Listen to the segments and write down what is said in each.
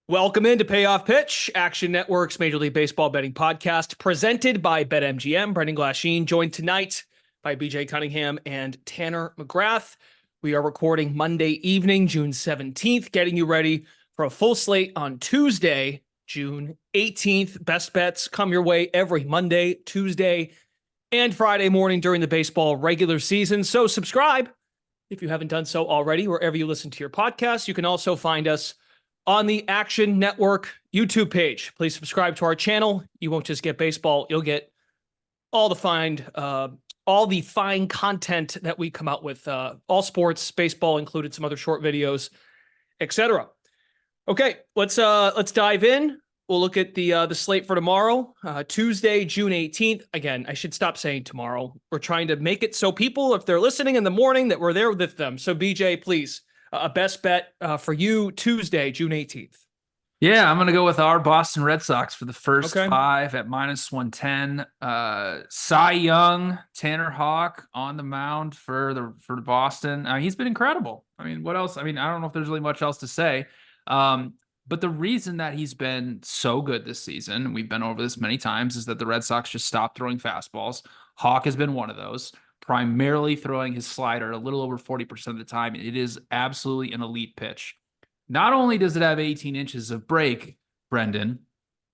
Welcome into Payoff Pitch, Action Network's Major League Baseball betting podcast, presented by BetMGM. Brendan Glasheen, joined tonight by BJ Cunningham and Tanner McGrath. We are recording Monday evening, June 17th, getting you ready for a full slate on Tuesday, June 18th. Best bets come your way every Monday, Tuesday, and Friday morning during the baseball regular season. So subscribe if you haven't done so already, wherever you listen to your podcast. You can also find us on the Action Network YouTube page. Please subscribe to our channel. You won't just get baseball, you'll get all the fine content that we come out with, all sports, baseball included, some other short videos, etc. Okay, let's dive in. We'll look at the slate for tomorrow, Tuesday, June 18th. Again, I should stop saying tomorrow. We're trying to make it so people, if they're listening in the morning, that we're there with them. So BJ, please, a best bet for you Tuesday, June 18th. Yeah, I'm going to go with our Boston Red Sox for the first Okay. five at -110. Cy Young, Tanner Houck on the mound for Boston. He's been incredible. I mean, what else? I mean, I don't know if there's really much else to say. But the reason that he's been so good this season, we've been over this many times, is that the Red Sox just stopped throwing fastballs. Houck has been one of those, primarily throwing his slider a little over 40% of the time. It is absolutely an elite pitch. Not only does it have 18 inches of break, Brendan,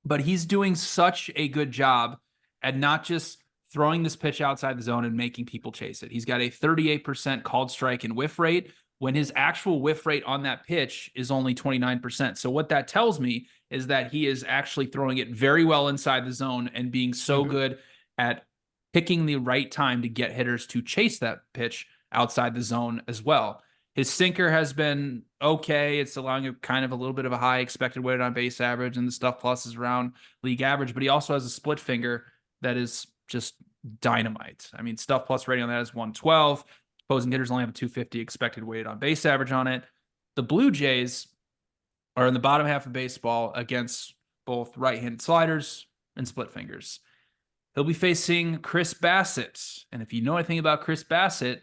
but he's doing such a good job at not just throwing this pitch outside the zone and making people chase it. He's got a 38% called strike and whiff rate when his actual whiff rate on that pitch is only 29%. So what that tells me is that he is actually throwing it very well inside the zone and being so good at picking the right time to get hitters to chase that pitch outside the zone as well. His sinker has been okay. It's allowing a kind of a little bit of a high expected weighted on base average, and the stuff plus is around league average, but he also has a split finger that is just dynamite. I mean, stuff plus rating on that is 112. Opposing hitters only have a 250 expected weighted on base average on it. The Blue Jays are in the bottom half of baseball against both right-handed sliders and split fingers. He'll be facing Chris Bassitt. And if you know anything about Chris Bassitt,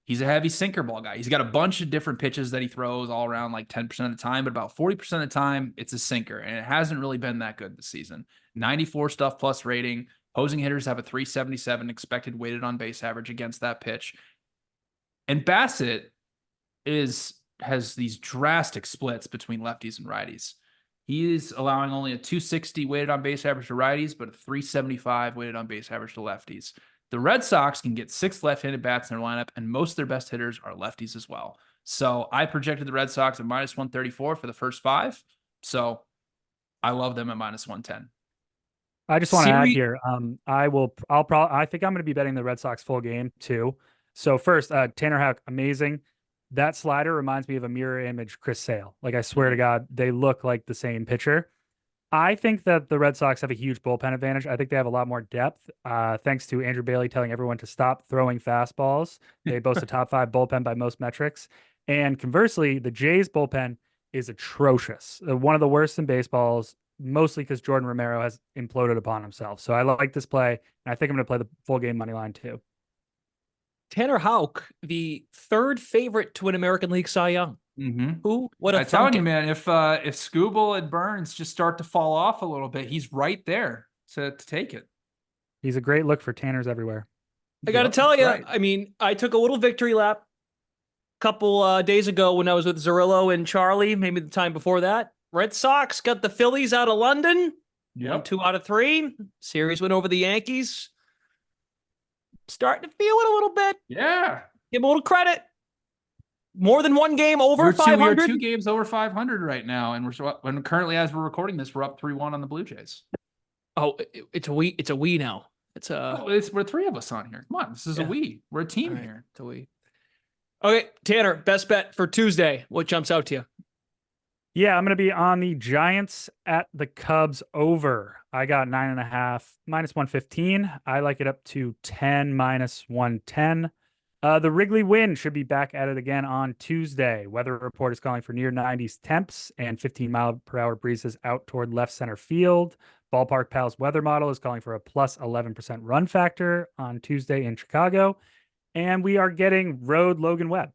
he's a heavy sinker ball guy. He's got a bunch of different pitches that he throws all around like 10% of the time, but about 40% of the time, it's a sinker. And it hasn't really been that good this season. 94 stuff plus rating. Opposing hitters have a 377 expected weighted on base average against that pitch. And Bassitt has these drastic splits between lefties and righties. He is allowing only a 260 weighted on base average to righties, but a 375 weighted on base average to lefties. The Red Sox can get 6 left-handed bats in their lineup, and most of their best hitters are lefties as well. So I projected the Red Sox at -134 for the first 5. So I love them at -110. I just want to add here. I think I'm going to be betting the Red Sox full game too. So first, Tanner Houck, amazing. That slider reminds me of a mirror image Chris Sale. Like, I swear to God, they look like the same pitcher. I think that the Red Sox have a huge bullpen advantage. I think they have a lot more depth, thanks to Andrew Bailey telling everyone to stop throwing fastballs. They boast a top 5 bullpen by most metrics. And conversely, the Jays bullpen is atrocious. One of the worst in baseballs, mostly because Jordan Romero has imploded upon himself. So I like this play, and I think I'm going to play the full game money line too. Tanner Houck, the third favorite to win American League Cy Young. Who? What a I'm telling you, man, if Skubal and Burns just start to fall off a little bit, he's right there to take it. He's a great look for Tanners everywhere. I got to tell you, right. I mean, I took a little victory lap a couple days ago when I was with Zerillo and Charlie, maybe the time before that. Red Sox got the Phillies out of London. Yep. 2 out of 3. Series went over the Yankees. Starting to feel it a little bit. Yeah. Give him a little credit. More than one game over 500. We're 2 games over 500 right now, and we're currently, as we're recording this, we're up 3-1 on the Blue Jays. Oh, it's a we now. We're 3 of us on here. Come on, this is a we. We're a team here. It's a we. Okay, Tanner, best bet for Tuesday. What jumps out to you? Yeah, I'm going to be on the Giants at the Cubs over. I got 9.5, -115. I like it up to 10, -110. The Wrigley win should be back at it again on Tuesday. Weather report is calling for near 90s temps and 15-mile-per-hour breezes out toward left center field. Ballpark Pals weather model is calling for a plus 11% run factor on Tuesday in Chicago. And we are getting road Logan Webb.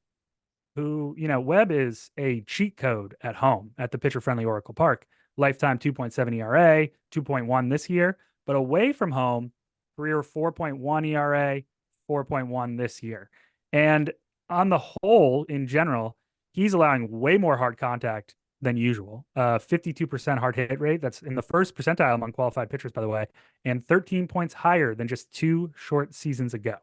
who, Webb is a cheat code at home at the pitcher-friendly Oracle Park. Lifetime 2.7 ERA, 2.1 this year, but away from home, career 4.1 ERA, 4.1 this year. And on the whole, in general, he's allowing way more hard contact than usual. 52% hard hit rate. That's in the first percentile among qualified pitchers, by the way, and 13 points higher than just 2 short seasons ago.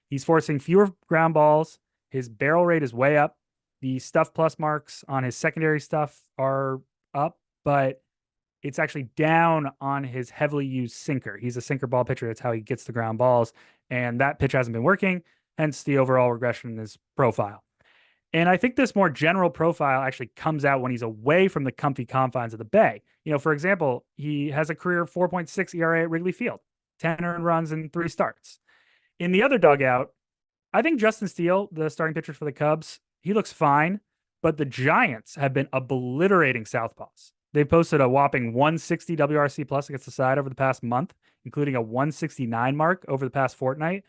He's forcing fewer ground balls. His barrel rate is way up. The stuff plus marks on his secondary stuff are up, but it's actually down on his heavily used sinker. He's a sinker ball pitcher. That's how he gets the ground balls. And that pitch hasn't been working, hence the overall regression in his profile. And I think this more general profile actually comes out when he's away from the comfy confines of the Bay. For example, he has a career 4.6 ERA at Wrigley Field, 10 earned runs in 3 starts. In the other dugout, I think Justin Steele, the starting pitcher for the Cubs, he looks fine, but the Giants have been obliterating southpaws. They've posted a whopping 160 WRC plus against the side over the past month, including a 169 mark over the past fortnight.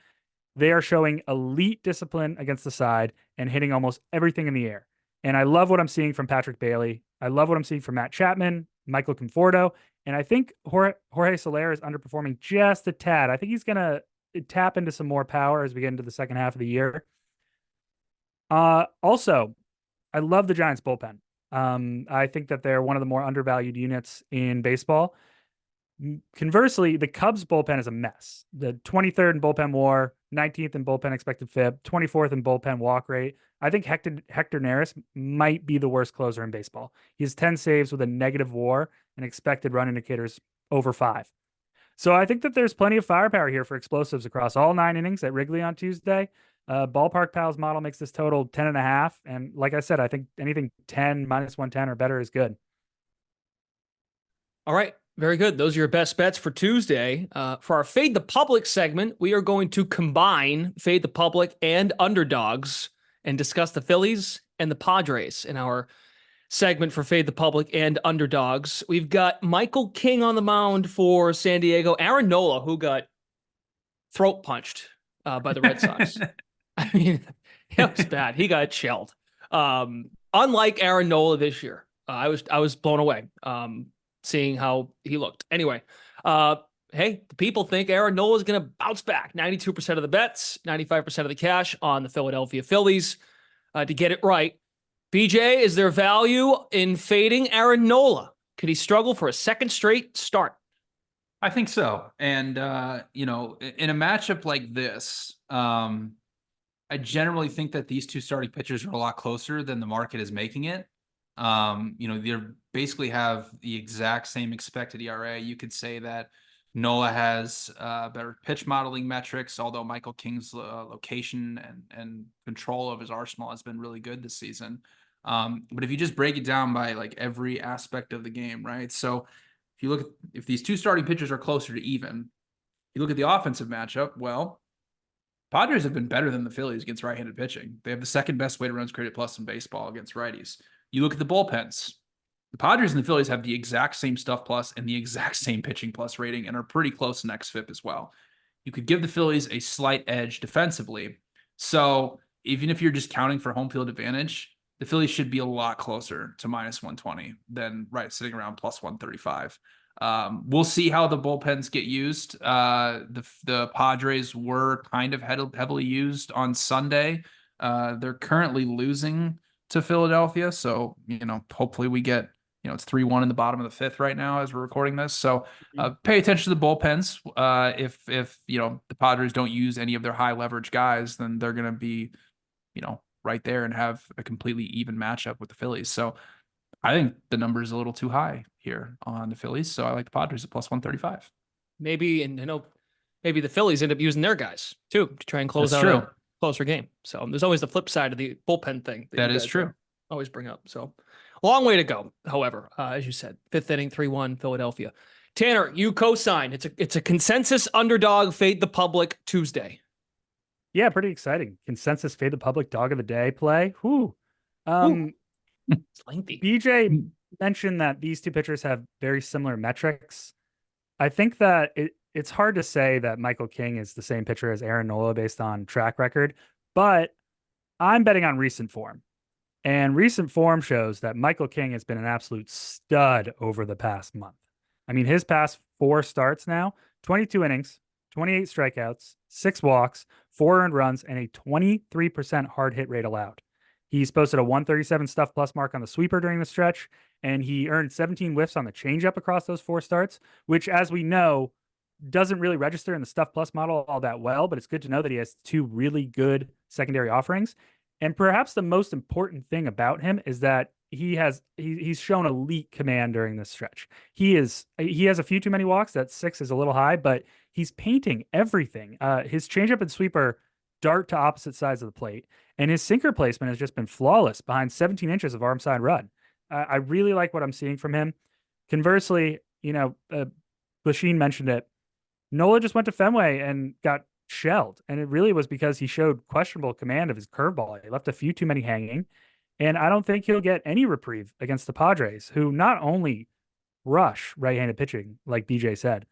They are showing elite discipline against the side and hitting almost everything in the air. And I love what I'm seeing from Patrick Bailey. I love what I'm seeing from Matt Chapman, Michael Conforto. And I think Jorge Soler is underperforming just a tad. I think he's going to tap into some more power as we get into the second half of the year. Also, I love the Giants bullpen. I think that they're one of the more undervalued units in baseball. Conversely, the Cubs bullpen is a mess. The 23rd in bullpen WAR, 19th in bullpen expected FIP, 24th in bullpen walk rate. I think Hector Neris might be the worst closer in baseball. He has 10 saves with a negative WAR and expected run indicators over 5. So I think that there's plenty of firepower here for explosives across all 9 innings at Wrigley on Tuesday. Ballpark Pals model makes this total 10.5. And like I said, I think anything 10, -110 or better is good. All right. Very good. Those are your best bets for Tuesday. For our Fade the Public segment, we are going to combine Fade the Public and underdogs and discuss the Phillies and the Padres in our segment for Fade the Public and underdogs. We've got Michael King on the mound for San Diego. Aaron Nola, who got throat punched by the Red Sox. I mean, it was bad. He got chilled. Unlike Aaron Nola this year, I was blown away seeing how he looked. Anyway, hey, the people think Aaron Nola is going to bounce back. 92% of the bets, 95% of the cash on the Philadelphia Phillies. To get it right, BJ, is there value in fading Aaron Nola? Could he struggle for a second straight start? I think so. And, in a matchup like this, I generally think that these two starting pitchers are a lot closer than the market is making it. They basically have the exact same expected ERA. You could say that Nola has better pitch modeling metrics, although Michael King's location and control of his arsenal has been really good this season. But if you just break it down by like every aspect of the game, right? So if these two starting pitchers are closer to even, you look at the offensive matchup, well, Padres have been better than the Phillies against right-handed pitching. They have the second best weighted runs created plus in baseball against righties. You look at the bullpens. The Padres and the Phillies have the exact same stuff plus and the exact same pitching plus rating and are pretty close in xFIP as well. You could give the Phillies a slight edge defensively. So even if you're just counting for home field advantage, the Phillies should be a lot closer to -120 than sitting around +135. We'll see how the bullpens get used. The Padres were kind of heavily used on Sunday. They're currently losing to Philadelphia. So, hopefully we get, it's 3-1 in the bottom of the 5th right now as we're recording this. So pay attention to the bullpens. If the Padres don't use any of their high leverage guys, then they're going to be, right there and have a completely even matchup with the Phillies. So I think the number is a little too high here on the Phillies. So I like the Padres at +135. Maybe, and maybe the Phillies end up using their guys too to try and close out a closer game. So there's always the flip side of the bullpen thing. That is true. Always bring up. So long way to go. However, as you said, 5th inning, 3-1 Philadelphia. Tanner, you co-sign. It's a consensus underdog Fade the Public Tuesday. Yeah, pretty exciting. Consensus Fade the Public dog of the day play. Whoo. It's lengthy. BJ mentioned that these two pitchers have very similar metrics. I think that it's hard to say that Michael King is the same pitcher as Aaron Nola based on track record, but I'm betting on recent form. And recent form shows that Michael King has been an absolute stud over the past month. I mean, his past 4 starts now, 22 innings, 28 strikeouts, 6 walks, 4 earned runs, and a 23% hard hit rate allowed. He's posted a 137 stuff plus mark on the sweeper during the stretch, and he earned 17 whiffs on the changeup across those 4 starts, which, as we know, doesn't really register in the stuff plus model all that well, but it's good to know that he has 2 really good secondary offerings. And perhaps the most important thing about him is that he's shown elite command during this stretch. He has a few too many walks. That 6 is a little high, but he's painting everything. His changeup and sweeper dart to opposite sides of the plate, and his sinker placement has just been flawless behind 17 inches of arm side run. I really like what I'm seeing from him. Conversely, Glasheen mentioned it. Nola just went to Fenway and got shelled, and it really was because he showed questionable command of his curveball. He left a few too many hanging, and I don't think he'll get any reprieve against the Padres, who not only rush right-handed pitching, like BJ said,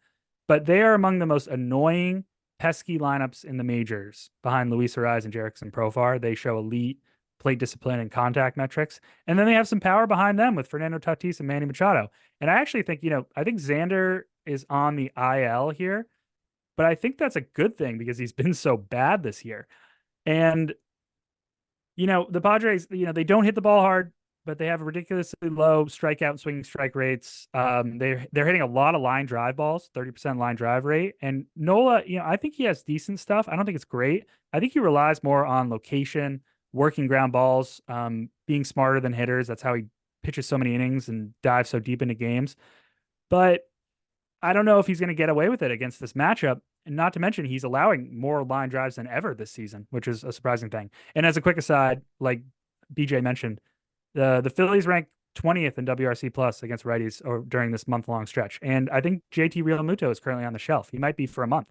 but they are among the most annoying, pesky lineups in the majors behind Luis Ariz and Jerickson Profar. They show elite plate discipline and contact metrics, and then they have some power behind them with Fernando Tatis and Manny Machado. And I actually think, I think Xander is on the IL here, but I think that's a good thing because he's been so bad this year. And, the Padres, they don't hit the ball hard, but they have ridiculously low strikeout and swinging strike rates. They're hitting a lot of line drive balls, 30% line drive rate. And Nola, I think he has decent stuff. I don't think it's great. I think he relies more on location, working ground balls, being smarter than hitters. That's how he pitches so many innings and dives so deep into games. But I don't know if he's going to get away with it against this matchup. And not to mention, he's allowing more line drives than ever this season, which is a surprising thing. And as a quick aside, like BJ mentioned, the Phillies rank 20th in WRC plus against righties or during this month-long stretch. And I think JT Realmuto is currently on the shelf. He might be for a month.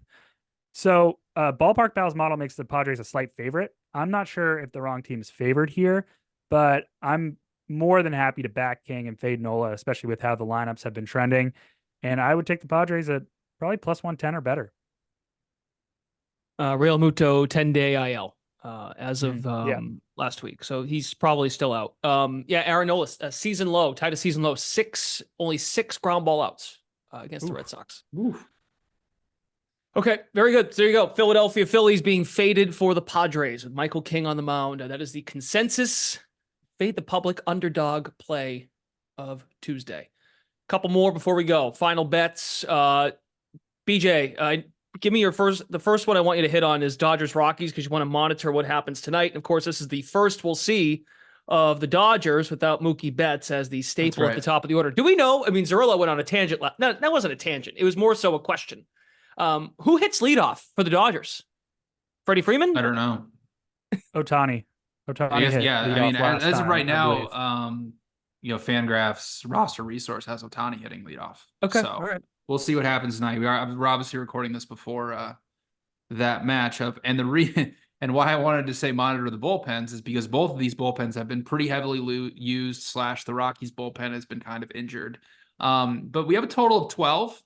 So Ballpark Pals model makes the Padres a slight favorite. I'm not sure if the wrong team is favored here, but I'm more than happy to back King and fade Nola, especially with how the lineups have been trending. And I would take the Padres at probably plus 110 or better. Real Muto 10-day IL as of last week. So he's probably still out. Aaron Nola, season low, tied to season low, only 6 ground ball outs against the Red Sox. Oof. Okay, very good. So there you go. Philadelphia Phillies being faded for the Padres with Michael King on the mound. That is the consensus fade the public underdog play of Tuesday. Couple more before we go. Final bets. BJ, give me the first one I want you to hit on is Dodgers Rockies because you want to monitor what happens tonight. And of course, this is the first we'll see of the Dodgers without Mookie Betts as the staple at the top of the order. Do we know? I mean, Zerillo went on a tangent. No, that wasn't a tangent. It was more so a question. Who hits leadoff for the Dodgers? Freddie Freeman? I don't know. Ohtani. I mean, as of right now, Fangraphs roster resource has Ohtani hitting leadoff. Okay, so all right. We'll see what happens tonight. We're obviously recording this before that matchup, and and why I wanted to say monitor the bullpens is because both of these bullpens have been pretty heavily used. / the Rockies bullpen has been kind of injured. But we have a total of 12.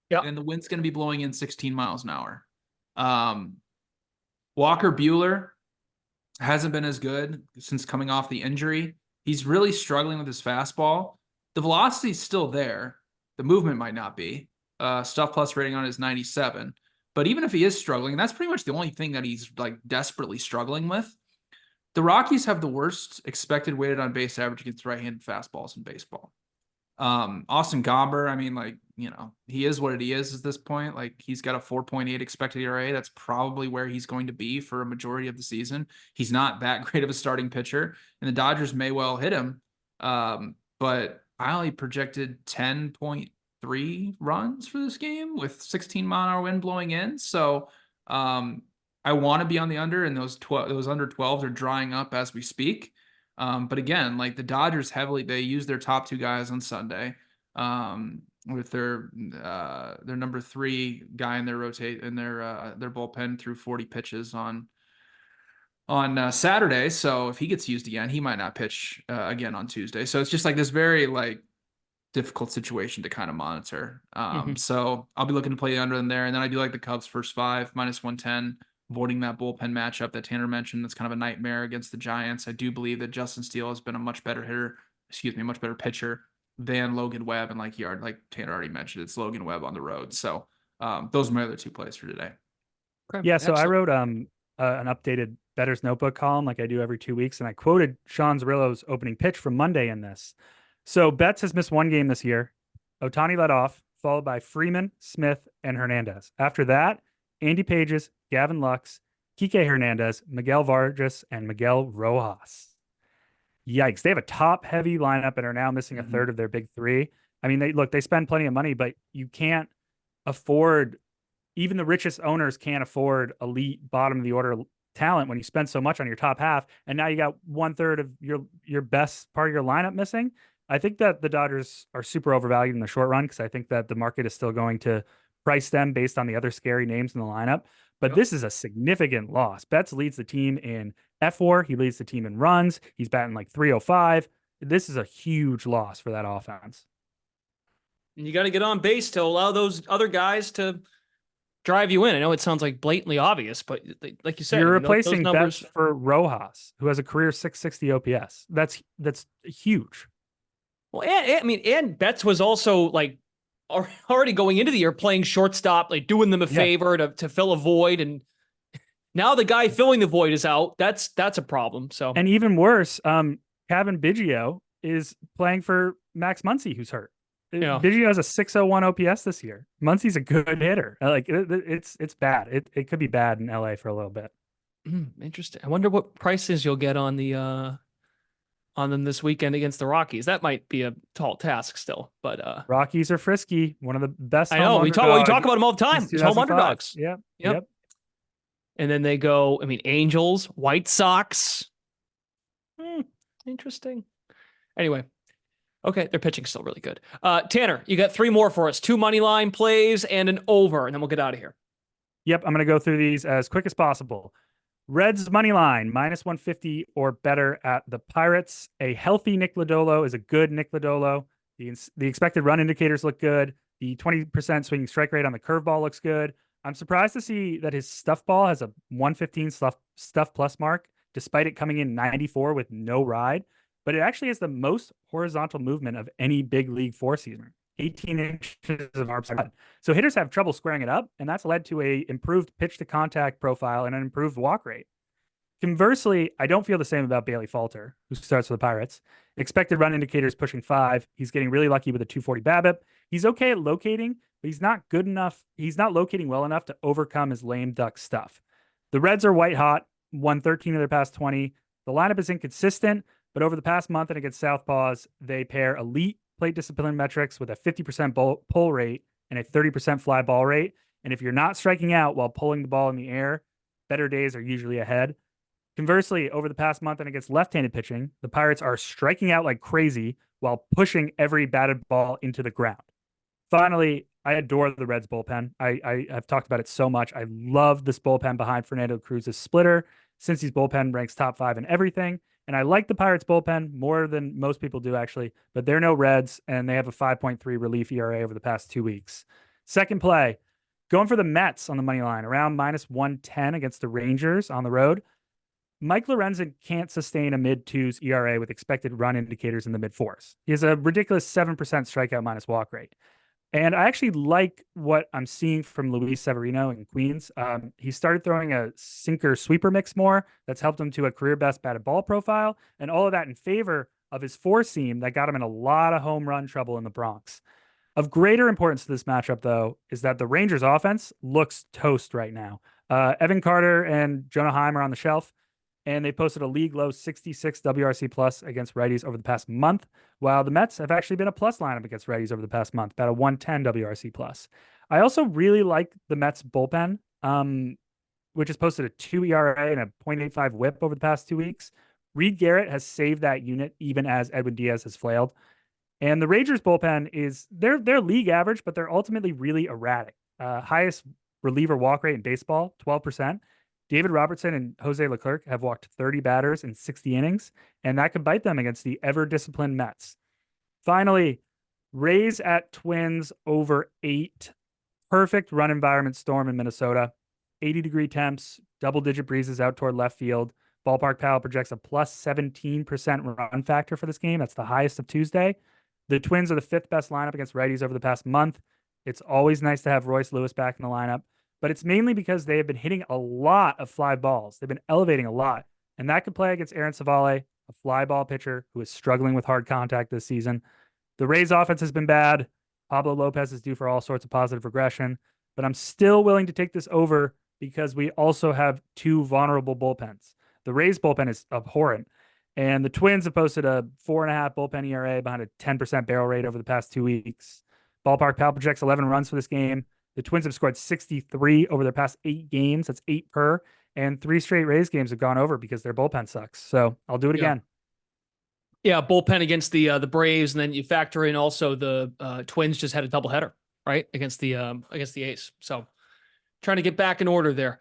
Yeah, and the wind's going to be blowing in 16 miles an hour. Walker Buehler hasn't been as good since coming off the injury. He's really struggling with his fastball. The velocity is still there. The movement might not be. Stuff plus rating on is 97. But even if he is struggling, that's pretty much the only thing that he's like desperately struggling with. The Rockies have the worst expected weighted on base average against right-handed fastballs in baseball. Austin Gomber, I mean, he is what he is at this point. Like, he's got a 4.8 expected ERA. That's probably where he's going to be for a majority of the season. He's not that great of a starting pitcher, and the Dodgers may well hit him. But I only projected 10.3 runs for this game with 16-mile-an-hour wind blowing in. So I want to be on the under, and those under 12s are drying up as we speak. But again, like the Dodgers they use their top 2 guys on Sunday with their number 3 guy in their bullpen through 40 pitches on Saturday. So if he gets used again, he might not pitch again on Tuesday. So it's just like this very difficult situation to kind of monitor. So I'll be looking to play the under in there, and then I do like the Cubs first 5 minus 110 avoiding that bullpen matchup that Tanner mentioned. That's kind of a nightmare against the Giants. I do believe that Justin Steele has been a much better pitcher than Logan Webb. And like Tanner already mentioned, it's Logan Webb on the road. So those are my other 2 plays for today. Okay, yeah, so excellent. I wrote an updated Better's Notebook column like I do every 2 weeks, and I quoted Sean Zerillo's opening pitch from Monday in this. So Betts has missed 1 game this year. Ohtani led off, followed by Freeman, Smith, and Hernandez. After that, Andy Pages, Gavin Lux, Kike Hernandez, Miguel Vargas, and Miguel Rojas. Yikes. They have a top-heavy lineup and are now missing a third of their big 3. I mean, they spend plenty of money, but you can't afford, even the richest owners can't afford elite bottom-of-the-order talent when you spend so much on your top half, and now you got 1/3 of your best part of your lineup missing. I think that the Dodgers are super overvalued in the short run because I think that the market is still going to price them based on the other scary names in the lineup. But this is a significant loss. Betts leads the team in F4. He leads the team in runs. He's batting like 305. This is a huge loss for that offense. And you got to get on base to allow those other guys to drive you in. I know it sounds like blatantly obvious, but like you said, you're those replacing numbers Betts for Rojas, who has a career 660 OPS. That's huge. Well, and Betts was also like already going into the year playing shortstop, like doing them a favor to fill a void, and now the guy filling the void is out. That's a problem. So, and even worse, Kevin Biggio is playing for Max Muncy, who's hurt. Biggio has a 601 OPS this year. Muncy's a good hitter. Like it's bad. It could be bad in LA for a little bit. Interesting. I wonder what prices you'll get on the on them this weekend against the Rockies. That might be a tall task still, but Rockies are frisky. One of the best. I know we talk about them all the time. It's home underdogs. Yep. And then they go, Angels, White Sox. Interesting. Anyway. Okay, their pitching's still really good. Tanner, you got 3 more for us. 2 money line plays and an over, and then we'll get out of here. Yep, I'm going to go through these as quick as possible. Reds money line, -150 or better at the Pirates. A healthy Nick Lodolo is a good Nick Lodolo. The expected run indicators look good. The 20% swinging strike rate on the curveball looks good. I'm surprised to see that his stuff ball has a 115 stuff plus mark, despite it coming in 94 with no ride. But it actually has the most horizontal movement of any big league 4-seamer, 18 inches of arm side. So hitters have trouble squaring it up, and that's led to a improved pitch to contact profile and an improved walk rate. Conversely, I don't feel the same about Bailey Falter, who starts for the Pirates. Expected run indicators pushing 5. He's getting really lucky with a 240 BABIP. He's okay at locating, but he's not good enough. He's not locating well enough to overcome his lame duck stuff. The Reds are white hot, won 13 of their past 20. The lineup is inconsistent, but over the past month and against Southpaws, they pair elite plate discipline metrics with a 50% pull rate and a 30% fly ball rate. And if you're not striking out while pulling the ball in the air, better days are usually ahead. Conversely, over the past month and against left-handed pitching, the Pirates are striking out like crazy while pushing every batted ball into the ground. Finally, I adore the Reds bullpen. I've talked about it so much. I love this bullpen behind Fernando Cruz's splitter, since his bullpen ranks top 5 in everything. And I like the Pirates bullpen more than most people do, actually, but they're no Reds, and they have a 5.3 relief ERA over the past 2 weeks. Second play, going for the Mets on the money line, around -110 against the Rangers on the road. Mike Lorenzen can't sustain a mid-2s ERA with expected run indicators in the mid-4s. He has a ridiculous 7% strikeout minus walk rate. And I actually like what I'm seeing from Luis Severino in Queens. He started throwing a sinker sweeper mix more. That's helped him to a career best batted ball profile, and all of that in favor of his 4-seam that got him in a lot of home run trouble in the Bronx. Of greater importance to this matchup, though, is that the Rangers offense looks toast right now. Evan Carter and Jonah Heim are on the shelf, and they posted a league low 66 WRC plus against righties over the past month, while the Mets have actually been a plus lineup against righties over the past month, about a 110 WRC plus. I also really like the Mets bullpen, which has posted a 2 ERA and a 0.85 whip over the past 2 weeks. Reed Garrett has saved that unit even as Edwin Diaz has flailed. And the Rangers bullpen is, they're league average, but they're ultimately really erratic. Highest reliever walk rate in baseball, 12%. David Robertson and Jose Leclerc have walked 30 batters in 60 innings, and that could bite them against the ever-disciplined Mets. Finally, Rays at Twins over 8. Perfect run environment storm in Minnesota. 80-degree temps, double-digit breezes out toward left field. Ballpark Pal projects a plus 17% run factor for this game. That's the highest of Tuesday. The Twins are the 5th best lineup against righties over the past month. It's always nice to have Royce Lewis back in the lineup, but it's mainly because they have been hitting a lot of fly balls. They've been elevating a lot, and that could play against Aaron Savale, a fly ball pitcher who is struggling with hard contact this season. The Rays offense has been bad. Pablo Lopez is due for all sorts of positive regression, but I'm still willing to take this over because we also have 2 vulnerable bullpens. The Rays bullpen is abhorrent, and the Twins have posted a 4.5 bullpen ERA behind a 10% barrel rate over the past 2 weeks. Ballpark Pal projects 11 runs for this game. The Twins have scored 63 over their past 8 games. That's 8 per, and 3 straight Rays games have gone over because their bullpen sucks. So I'll do it again. Yeah, bullpen against the Braves, and then you factor in also the Twins just had a doubleheader, right, against the A's. So trying to get back in order there.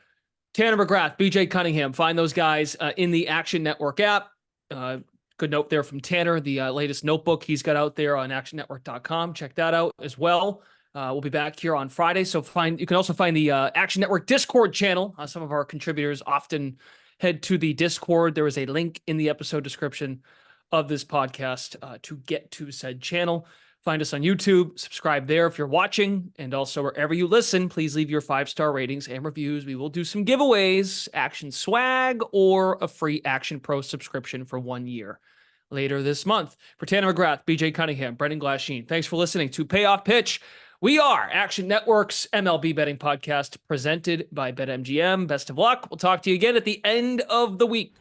Tanner McGrath, BJ Cunningham, find those guys in the Action Network app. Good note there from Tanner, the latest notebook he's got out there on actionnetwork.com. Check that out as well. We'll be back here on Friday. So you can also find the Action Network Discord channel. Some of our contributors often head to the Discord. There is a link in the episode description of this podcast to get to said channel. Find us on YouTube, subscribe there if you're watching, and also wherever you listen, please leave your 5-star ratings and reviews. We will do some giveaways, Action swag, or a free Action Pro subscription for 1 year later this month. For Tanner McGrath, BJ Cunningham, Brendan Glasheen, thanks for listening to Payoff Pitch. We are Action Network's MLB betting podcast presented by BetMGM. Best of luck. We'll talk to you again at the end of the week.